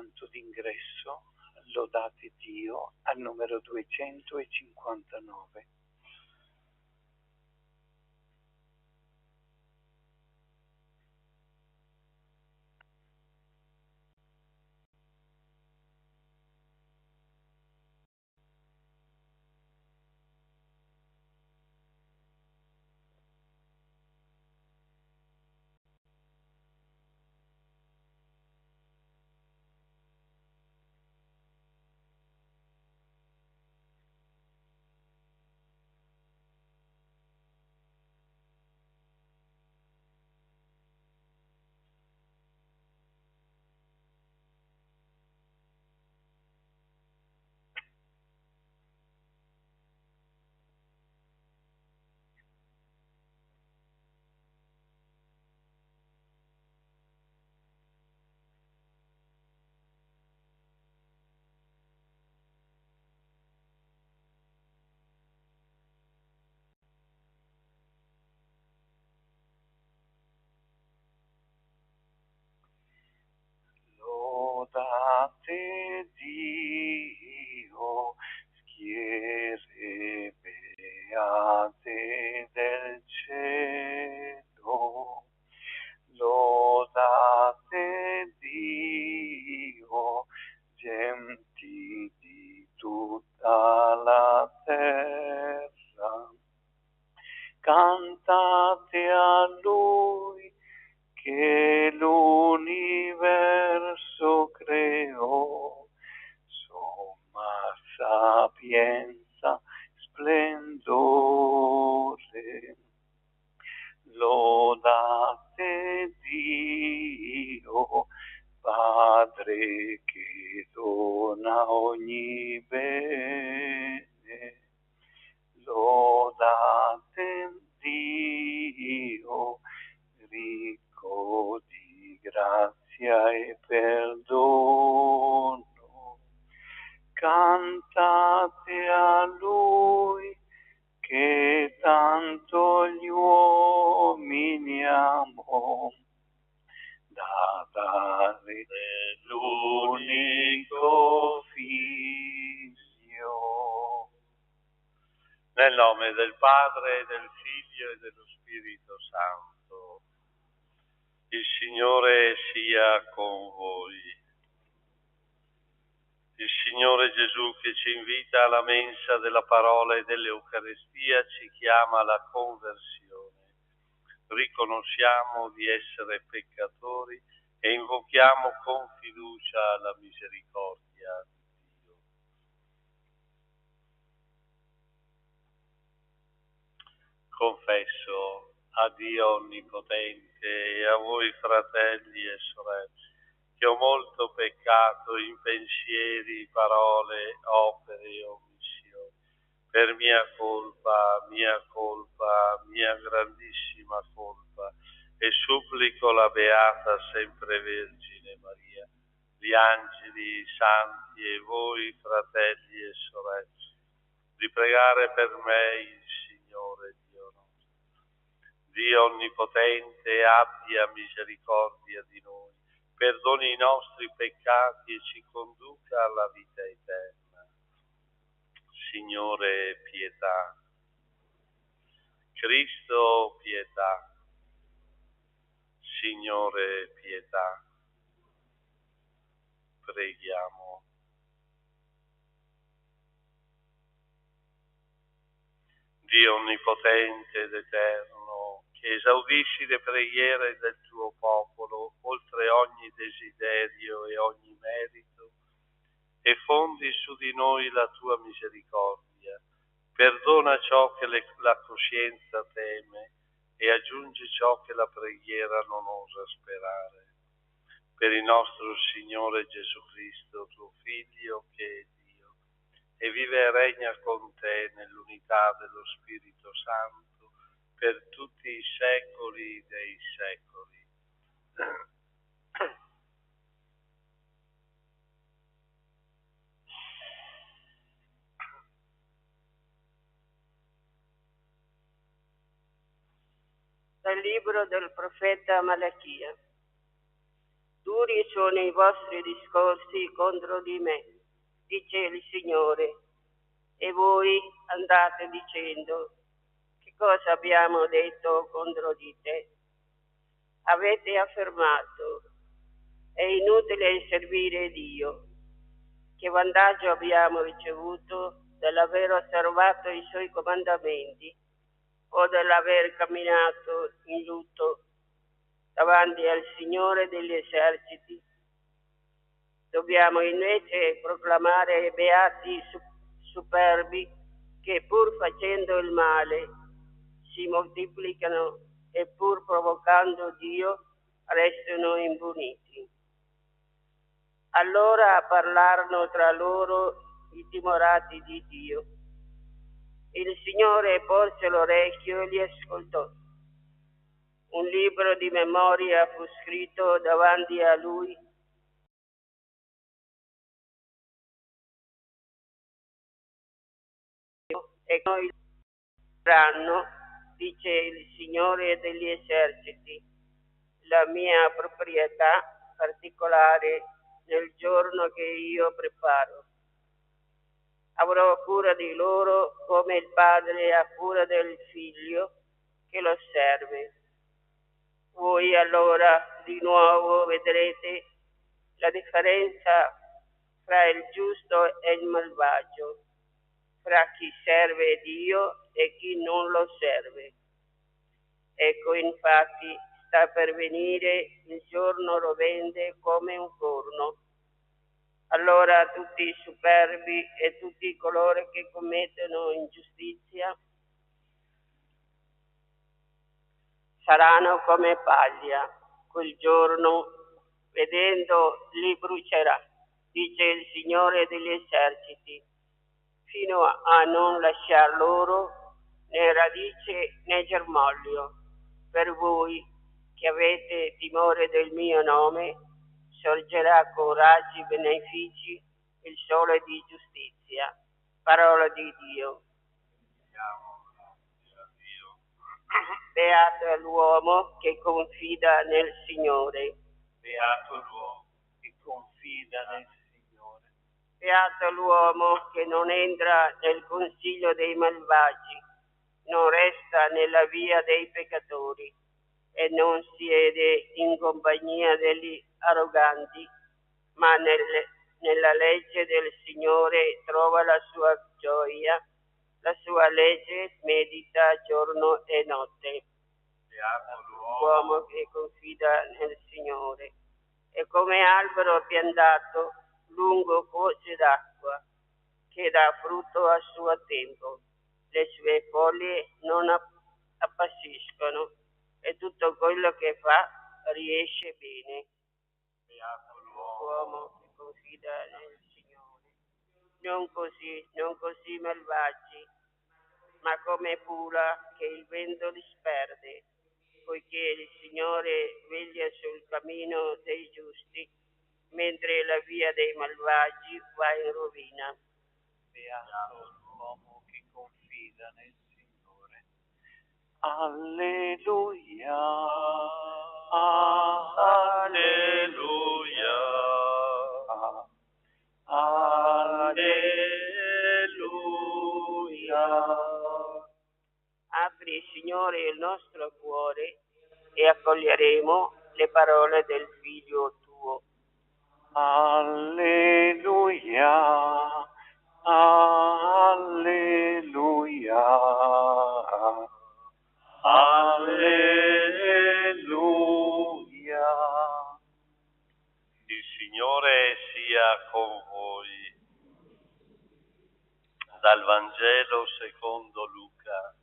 canto d'ingresso, Lodate Dio, al numero 259. Lodate Dio, schiere beate del cielo. Lodate Dio, genti di tutta la terra. Cantate a Lui che l'universo creò, somma sapienza, splendore. Lodate Dio, Padre che dona ogni bene. Lodate Dio, ricco di grazia e perdono. Cantate a Lui che tanto gli uomini amò, da dare l'unico Figlio. Nel nome del Padre, del Figlio e dello Spirito Santo. Il Signore sia con voi. Il Signore Gesù, che ci invita alla mensa della parola e dell'Eucaristia, ci chiama alla conversione. Riconosciamo di essere peccatori e invochiamo con fiducia la misericordia di Dio. Confesso a Dio Onnipotente e a voi fratelli e sorelle che ho molto peccato in pensieri, parole, opere e omissioni, per mia colpa, mia grandissima colpa, e supplico la Beata Sempre Vergine Maria, gli angeli, i santi e voi fratelli e sorelle, di pregare per me il Signore Dio nostro. Dio Onnipotente, abbia misericordia di noi, perdoni i nostri peccati e ci conduca alla vita eterna. Signore, pietà. Cristo, pietà. Signore, pietà. Preghiamo. Dio Onnipotente ed Eterno, che esaudisci le preghiere del tuo popolo oltre ogni desiderio e ogni merito, e fondi su di noi la tua misericordia. Perdona ciò che la coscienza teme e aggiungi ciò che la preghiera non osa sperare. Per il nostro Signore Gesù Cristo, tuo Figlio, che è Dio, e vive e regna con te nell'unità dello Spirito Santo per tutti i secoli dei secoli. Dal libro del profeta Malachia. Duri sono i vostri discorsi contro di me, dice il Signore, e voi andate dicendo: che cosa abbiamo detto contro di te? Avete affermato: è inutile servire Dio. Che vantaggio abbiamo ricevuto dall'aver osservato i suoi comandamenti o dall'aver camminato in lutto davanti al Signore degli eserciti? Dobbiamo invece proclamare beati superbi che pur facendo il male si moltiplicano e pur provocando Dio restano impuniti. Allora parlarono tra loro i timorati di Dio. Il Signore porse l'orecchio e li ascoltò. Un libro di memoria fu scritto davanti a lui e noi saranno, dice il Signore degli eserciti, la mia proprietà particolare nel giorno che io preparo. Avrò cura di loro come il padre ha cura del figlio che lo serve. Voi allora di nuovo vedrete la differenza fra il giusto e il malvagio, fra chi serve Dio e chi non lo serve. Ecco, infatti, sta per venire il giorno rovente come un corno. Allora tutti i superbi e tutti coloro che commettono ingiustizia saranno come paglia. Quel giorno, vedendo, li brucerà, dice il Signore degli eserciti, fino a non lasciar loro né radice né germoglio. Per voi che avete timore del mio nome, sorgerà con raggi benefici il sole di giustizia. Parola di Dio. Beato è l'uomo che confida nel Signore. Beato l'uomo che confida nel Signore. Beato l'uomo che non entra nel consiglio dei malvagi, non resta nella via dei peccatori e non siede in compagnia degli arroganti, ma nella legge del Signore trova la sua gioia, la sua legge medita giorno e notte. Beato L'uomo che confida nel Signore è come albero piantato lungo corsi d'acqua, che dà frutto a suo tempo. Le sue foglie non appassiscono e tutto quello che fa riesce bene. Beato L'uomo che confida nel Signore. Non così malvagi, ma come pula che il vento disperde, poiché il Signore veglia sul cammino dei giusti, mentre la via dei malvagi va in rovina. Beato l'uomo che confida nel Signore. Alleluia. Alleluia. Alleluia. Apri, Signore, il nostro cuore e accoglieremo le parole del Figlio tuo. Alleluia. Alleluia. Alleluia. Il Signore sia con voi. Dal Vangelo secondo Luca.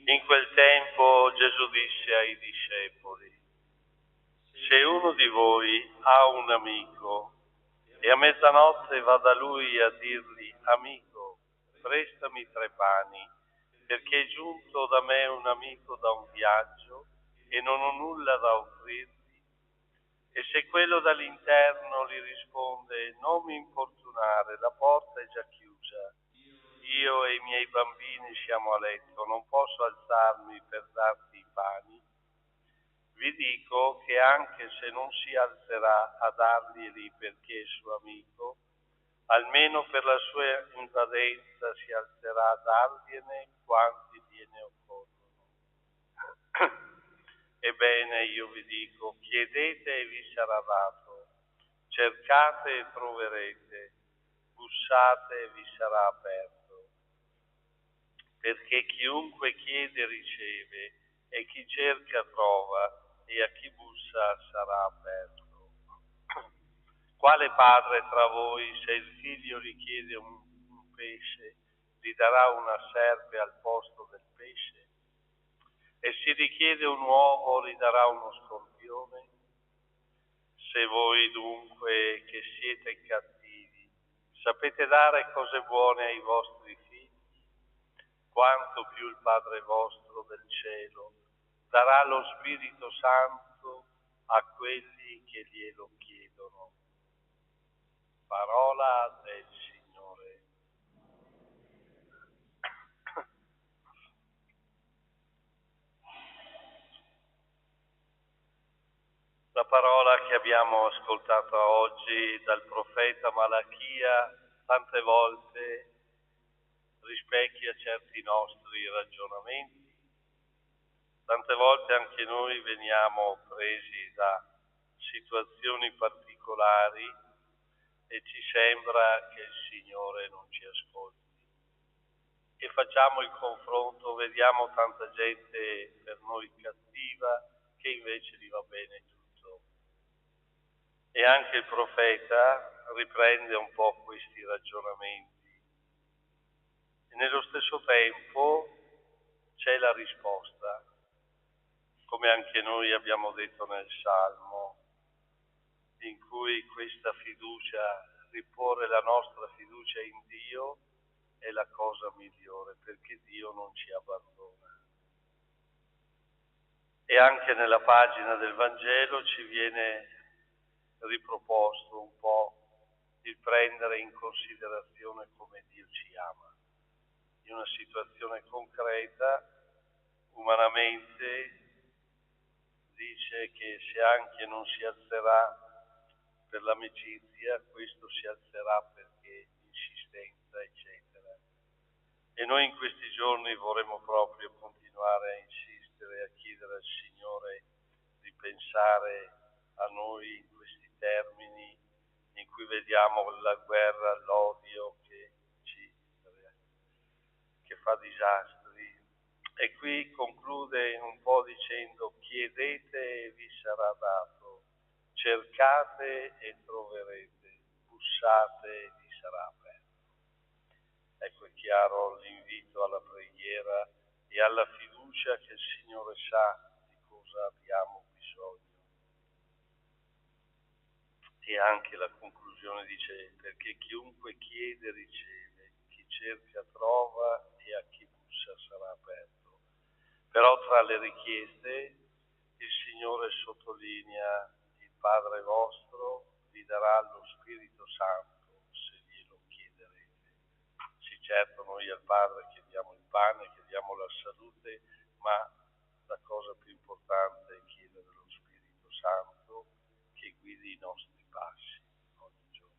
In quel tempo Gesù disse ai discepoli: se uno di voi ha un amico e a mezzanotte va da lui a dirgli: amico, prestami 3 pani, perché è giunto da me un amico da un viaggio e non ho nulla da offrirgli. E se quello dall'interno gli risponde: non mi importunare, la porta è già chiusa, io e i miei bambini siamo a letto, non posso alzarmi per darti i pani. Vi dico che anche se non si alzerà a darglieli perché è suo amico, almeno per la sua invadenza si alzerà a dargliene quanti gliene occorrono. Ebbene, io vi dico, chiedete e vi sarà dato, cercate e troverete, bussate e vi sarà aperto. Perché chiunque chiede riceve, e chi cerca trova, e a chi bussa sarà aperto. Quale padre tra voi, se il figlio gli chiede un pesce, gli darà una serpe al posto del pesce? E se gli chiede un uovo, gli darà uno scorpione? Se voi dunque, che siete cattivi, sapete dare cose buone ai vostri figli, quanto più il Padre vostro del cielo darà lo Spirito Santo a quelli che glielo chiedono. Parola del Signore. La parola che abbiamo ascoltato oggi dal profeta Malachia tante volte rispecchia certi nostri ragionamenti. Tante volte anche noi veniamo presi da situazioni particolari e ci sembra che il Signore non ci ascolti. E facciamo il confronto, vediamo tanta gente per noi cattiva che invece gli va bene tutto. E anche il profeta riprende un po' questi ragionamenti. E nello stesso tempo c'è la risposta, come anche noi abbiamo detto nel Salmo, in cui questa fiducia, riporre la nostra fiducia in Dio, è la cosa migliore, perché Dio non ci abbandona. E anche nella pagina del Vangelo ci viene riproposto un po' il prendere in considerazione come Dio ci ama. In una situazione concreta, umanamente, dice che se anche non si alzerà per l'amicizia, questo si alzerà perché insistenza, eccetera. E noi in questi giorni vorremmo proprio continuare a insistere, a chiedere al Signore di pensare a noi in questi termini in cui vediamo la guerra, l'odio che fa disastri. E qui conclude un po' dicendo: chiedete e vi sarà dato, cercate e troverete, bussate e vi sarà aperto. Ecco, è chiaro l'invito alla preghiera e alla fiducia che il Signore sa di cosa abbiamo bisogno. E anche la conclusione dice: perché chiunque chiede riceve, chi cerca trova e a chi bussa sarà aperto. Però tra le richieste il Signore sottolinea: il Padre vostro vi darà lo Spirito Santo se glielo chiederete. Sì, certo, noi al Padre chiediamo il pane, chiediamo la salute, ma la cosa più importante è chiedere lo Spirito Santo che guidi i nostri passi ogni giorno.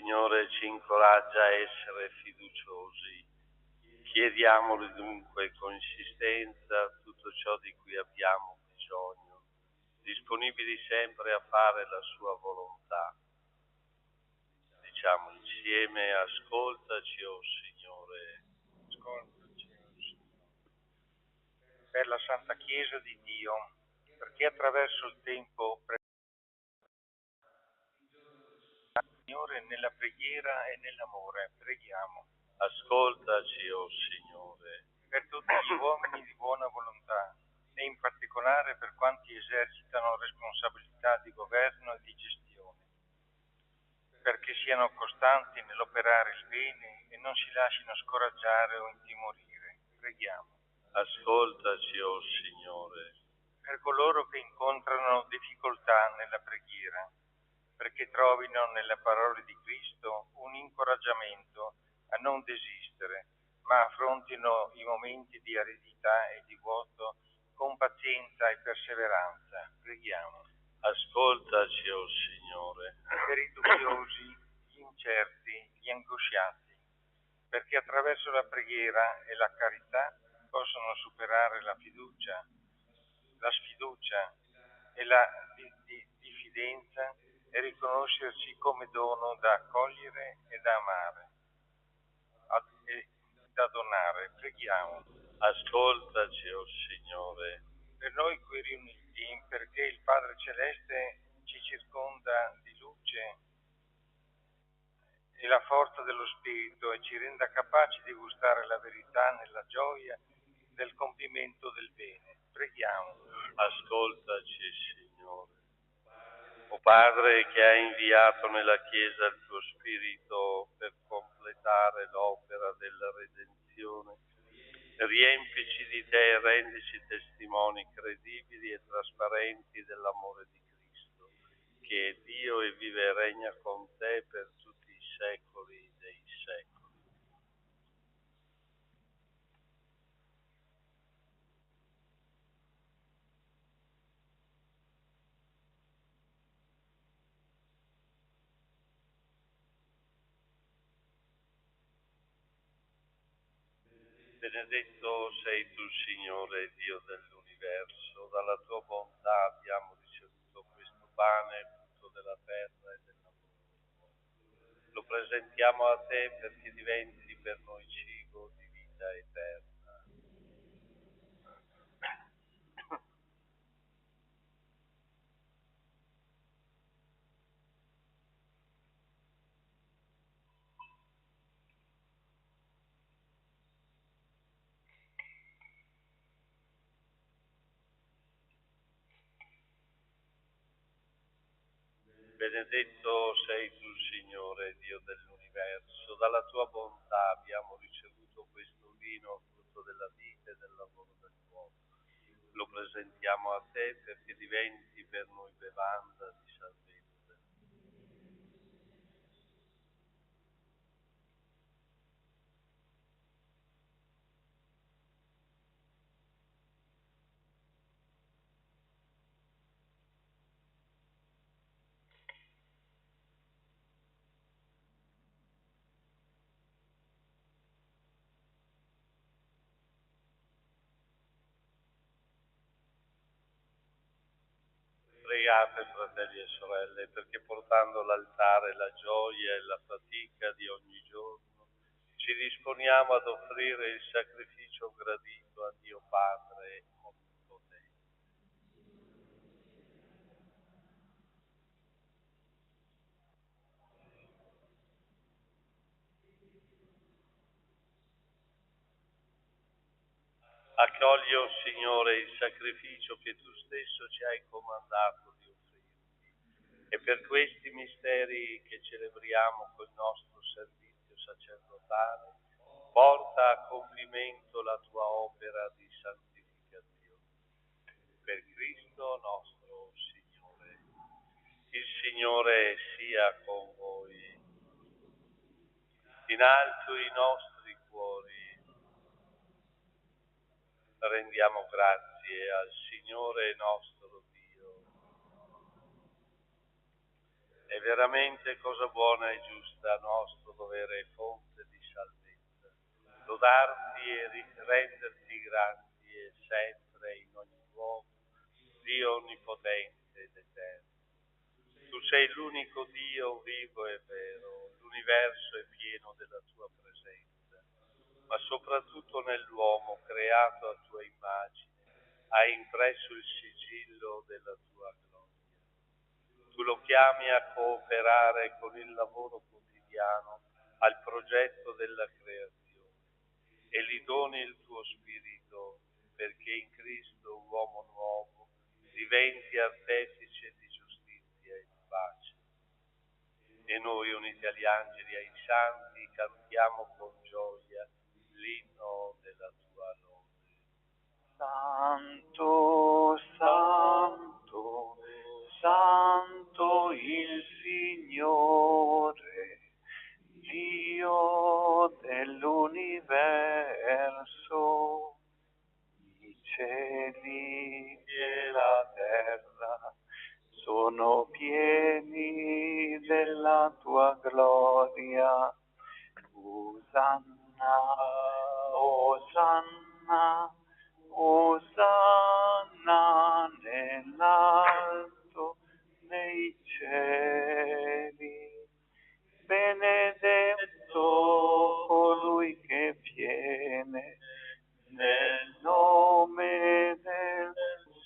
Signore ci incoraggia a essere fiduciosi. Chiediamoli dunque con insistenza tutto ciò di cui abbiamo bisogno, disponibili sempre a fare la sua volontà. Diciamo insieme: ascoltaci, o Signore. Ascoltaci, o Signore. Per la Santa Chiesa di Dio, perché attraverso il tempo Signore nella preghiera e nell'amore, preghiamo. Ascoltaci, o Signore. Per tutti gli uomini di buona volontà, e in particolare per quanti esercitano responsabilità di governo e di gestione, perché siano costanti nell'operare il bene e non si lasciino scoraggiare o intimorire. Preghiamo. Ascoltaci, o Signore. Per coloro che incontrano difficoltà nella preghiera, perché trovino nelle parole di Cristo un incoraggiamento a non desistere, ma affrontino i momenti di aridità e di vuoto con pazienza e perseveranza. Preghiamo. Ascoltaci, o Signore. Per i dubbiosi, gli incerti, gli angosciati, perché attraverso la preghiera e la carità possono superare la sfiducia e la diffidenza e riconoscersi come dono da accogliere e da amare e da donare. Preghiamo. Ascoltaci, o Signore. Per noi qui riuniti, perché il Padre Celeste ci circonda di luce e la forza dello Spirito e ci renda capaci di gustare la verità nella gioia del compimento del bene. Preghiamo. Ascoltaci, Signore. O Padre, che hai inviato nella Chiesa il tuo Spirito per completare l'opera della redenzione, riempici di te e rendici testimoni credibili e trasparenti dell'amore di Cristo, che è Dio e vive e regna con te per tutti i secoli dei secoli. Benedetto sei tu, Signore, Dio dell'universo. Dalla tua bontà abbiamo ricevuto questo pane, frutto della terra e dell'amore. Lo presentiamo a te perché diventi per noi cibo di vita eterna. Benedetto sei tu, Signore, Dio dell'universo. Dalla tua bontà abbiamo ricevuto questo vino, frutto della vita e del lavoro dell'uomo. Lo presentiamo a te perché diventi per noi bevanda di salvezza. Pregate, fratelli e sorelle, perché portando all'altare la gioia e la fatica di ogni giorno, ci disponiamo ad offrire il sacrificio gradito a Dio Padre Onnipotente. Accogli, o Signore, il sacrificio che tu stesso ci hai comandato di offrirti, e per questi misteri che celebriamo col nostro servizio sacerdotale, porta a compimento la tua opera di santificazione. Per Cristo nostro Signore. Il Signore sia con voi. In alto i nostri cuori. Rendiamo grazie al Signore nostro Dio. È veramente cosa buona e giusta, nostro dovere e fonte di salvezza. Lodarti e renderti grandi e sempre in ogni luogo, Dio onnipotente ed eterno. Tu sei l'unico Dio vivo e vero, l'universo è pieno della tua presenza, ma soprattutto nell'uomo creato a tua immagine hai impresso il sigillo della tua gloria. Tu lo chiami a cooperare con il lavoro quotidiano al progetto della creazione e gli doni il tuo spirito perché in Cristo, uomo nuovo, diventi artefice di giustizia e di pace. E noi, uniti agli angeli e ai santi, cantiamo con gioia l'inno della tua lode. Santo, santo, santo il Signore, Dio dell'universo, i cieli e la terra sono pieni della tua gloria. Osanna, Osanna, Osanna nell'alto nei cieli. Benedetto colui che viene nel nome del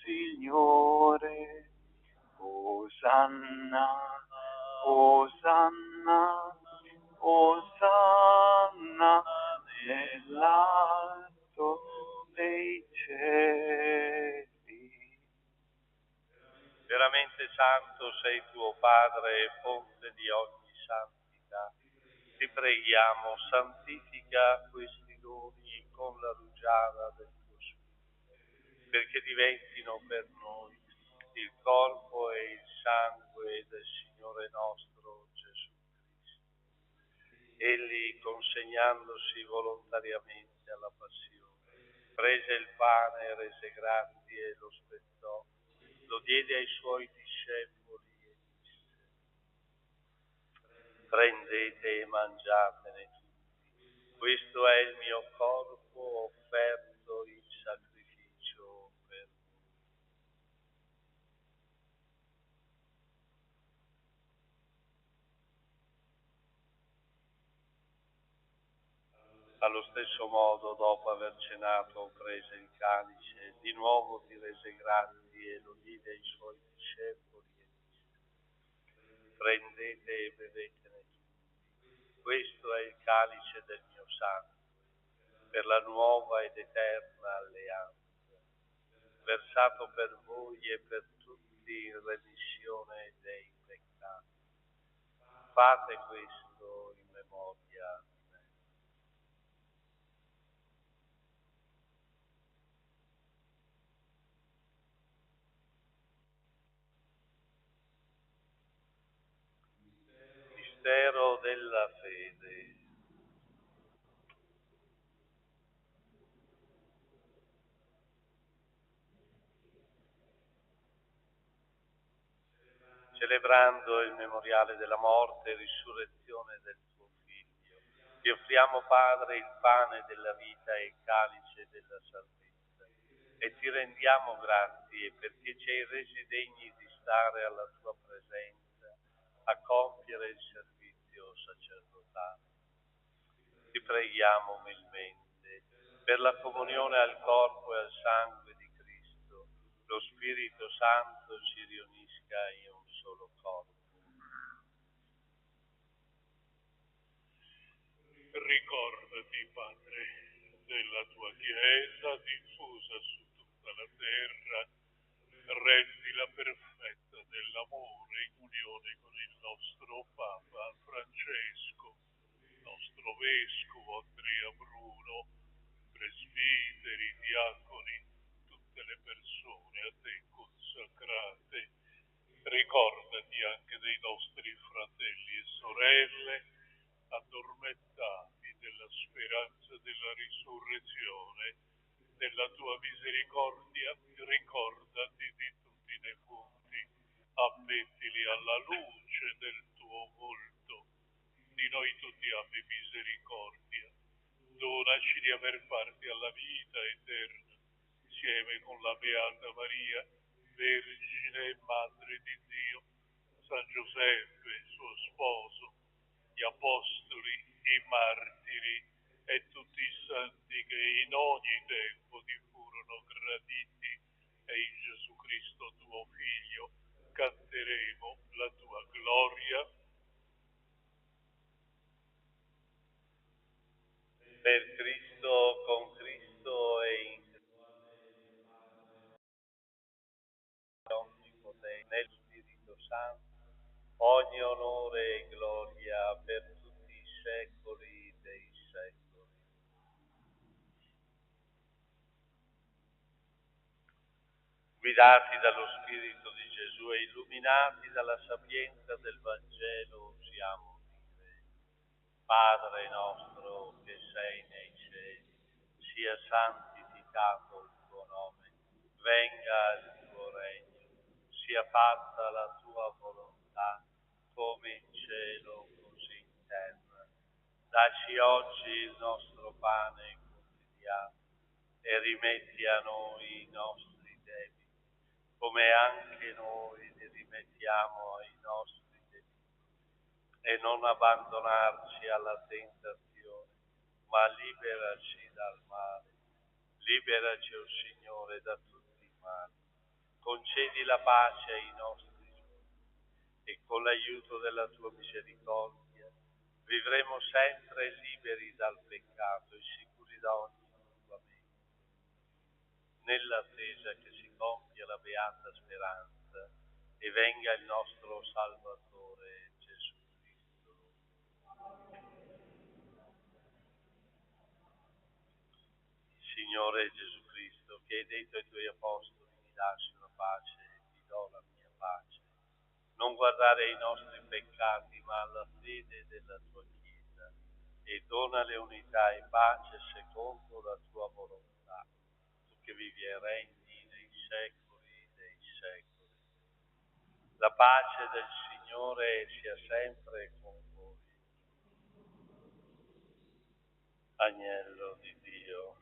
Signore. Osanna, Osanna, Osanna nell'alto dei cieli. Veramente santo sei tuo Padre e fonte di ogni santità. Ti preghiamo, santifica questi doni con la rugiada del tuo Spirito, perché diventino per noi il corpo e il sangue del Signore nostro Gesù Cristo. Egli, consegnandosi volontariamente alla passione, prese il pane e rese grazie e lo spezzò, lo diede ai suoi discepoli e disse: prendete e mangiatene tutti, questo è il mio corpo offerto in sacrificio per voi. Allo stesso modo, dopo aver cenato, prese il calice, di nuovo ti rese grazie e lo diede ai suoi discepoli e disse: prendete e bevetene tutti, questo è il calice del mio sangue, per la nuova ed eterna alleanza, versato per voi e per tutti in remissione dei peccati. Fate questo in memoria di me. Mistero della fede. Celebrando il memoriale della morte e risurrezione del tuo Figlio, ti offriamo, Padre, il pane della vita e il calice della salvezza, e ti rendiamo grazie perché ci hai resi degni di stare alla tua presenza a compiere il servizio sacerdotale. Ti preghiamo umilmente per la comunione al corpo e al sangue di Cristo, lo Spirito Santo ci riunisca in un solo corpo. Ricordati, Padre, della tua Chiesa diffusa su tutta la terra, rendila perfetta nell'amore in unione con il nostro Papa Francesco, nostro Vescovo Andrea Bruno, presbiteri, diaconi, tutte le persone a te consacrate. Ricordati anche dei nostri fratelli e sorelle addormentati nella speranza della risurrezione. Nella tua misericordia ricordati di tutti i defunti, ammettili alla luce luce del tuo volto. Di noi tutti abbi misericordia. Donaci di aver parte alla vita eterna, insieme con la Beata Maria, Vergine e Madre di Dio, San Giuseppe, suo sposo, gli apostoli, i martiri e tutti i santi che in ogni tempo ti furono graditi, e in Gesù Cristo tuo Figlio canteremo la tua gloria. Per Cristo, con Cristo e in Onnipotente, nel Spirito Santo, ogni onore e gloria per tutti i secoli dei secoli. Guidati dallo Spirito di Gesù e illuminati dalla sapienza del Vangelo, usiamo dire: Padre nostro che sei nei cieli, sia santificato il tuo nome, venga il tuo regno, sia fatta la tua volontà, come in cielo così in terra. Dacci oggi il nostro pane quotidiano e rimetti a noi i nostri debiti, come anche noi li rimettiamo ai nostri debitori, e non abbandonarci alla tentazione, ma liberaci dal male. Liberaci, o Signore, da tutti i mali. Concedi la pace ai nostri giorni e con l'aiuto della tua misericordia vivremo sempre liberi dal peccato e sicuri da ogni turbamento, nell'attesa che si compia la beata speranza e venga il nostro Salvatore Gesù Cristo. Signore Gesù Cristo, che hai detto ai tuoi apostoli: mi lascio la pace e ti do la mia pace. Non guardare ai nostri peccati, ma alla fede della tua Chiesa, e donale unità e pace secondo la tua volontà, tu che vivi e regni nei secoli dei secoli. La pace del Signore sia sempre con voi. Agnello di Dio.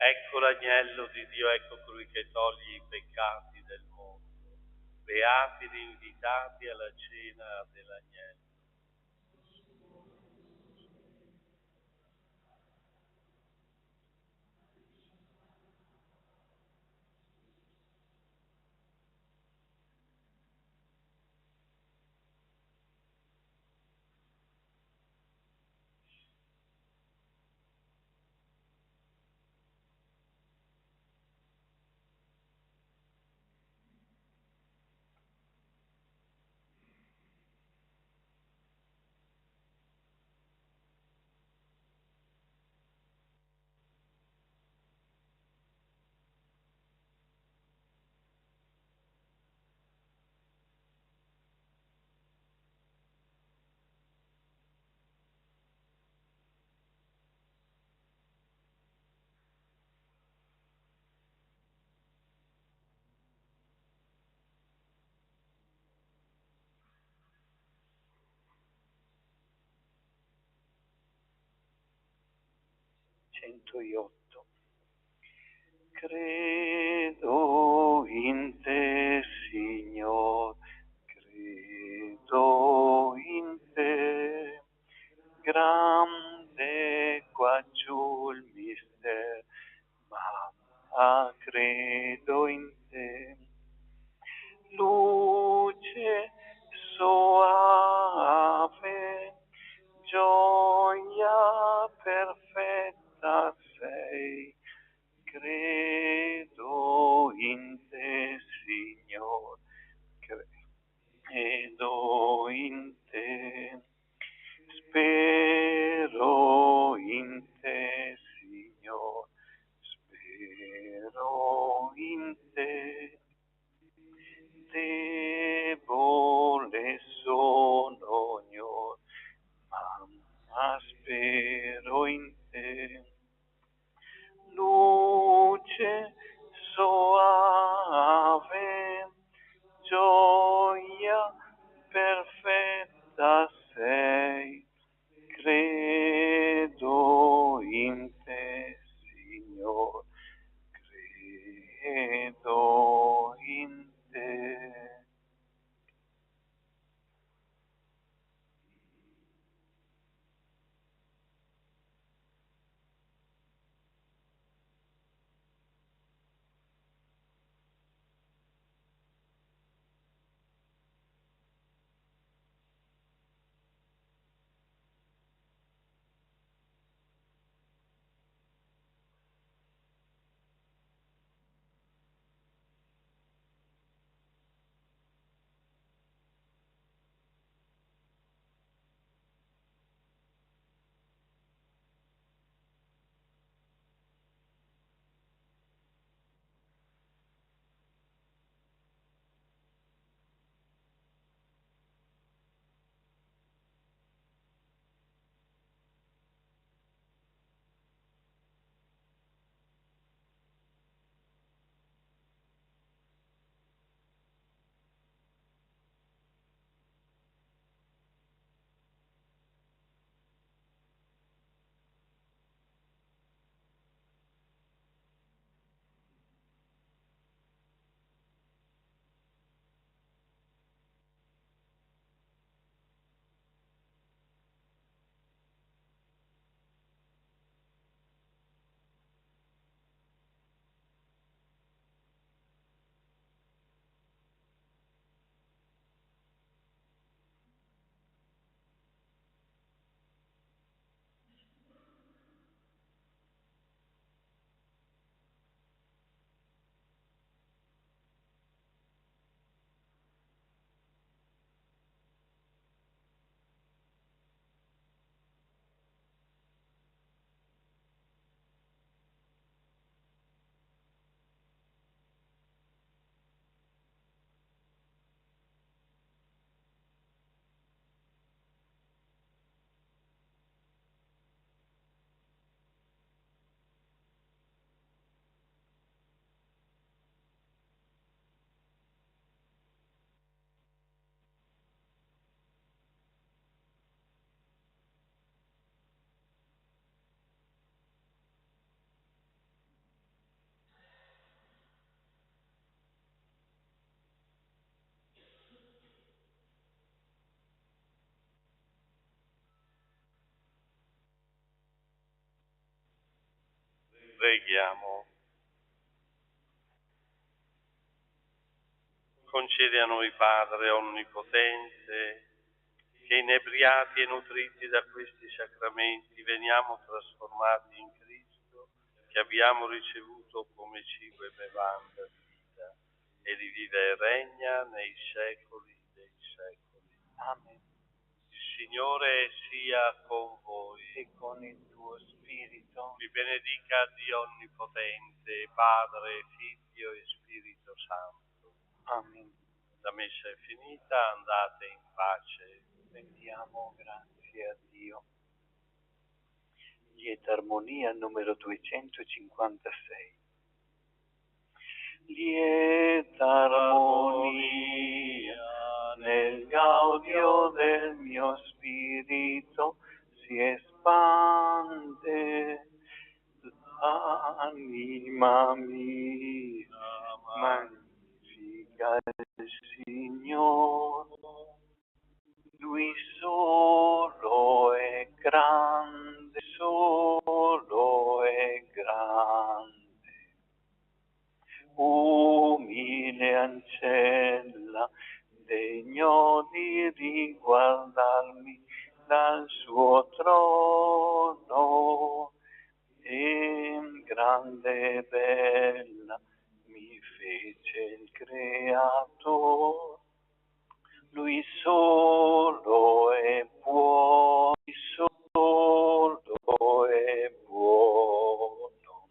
Ecco l'agnello di Dio, ecco colui che toglie i peccati del mondo. Beati gli invitati alla cena dell'agnello. Credo in te, Signor, credo in te, grande qua giù il mistero, ma credo in te. Luce soave, gioia perfetta sei, credo in te, Signor, credo in te, spero in te, Signor, spero in te. credo in te. Preghiamo. Concedi a noi, Padre Onnipotente, che inebriati e nutriti da questi sacramenti veniamo trasformati in Cristo, che abbiamo ricevuto come cibo e bevanda di vita, e vive e regna nei secoli dei secoli. Amen. Il Signore sia con voi. E con il tuo spirito. Vi benedica Dio Onnipotente, Padre, Figlio e Spirito Santo. Amen. La messa è finita, andate in pace. Rendiamo grazie a Dio. Lieta armonia numero 256. Lieta armonia nel gaudio del mio spirito si espande, l'anima mia magnifica il Signore. Lui solo è grande, solo è grande. Umile ancella, degno di riguardarmi dal suo trono, e grande e bella mi fece il Creator. Lui solo è buono, solo è buono.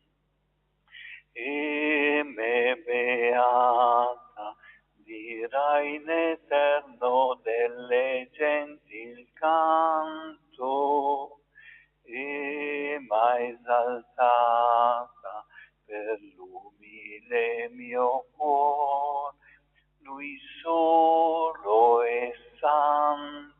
E me beata dirai in eterno delle genti il canto, e m'ha esaltata per l'umile mio cuore. Lui solo è santo,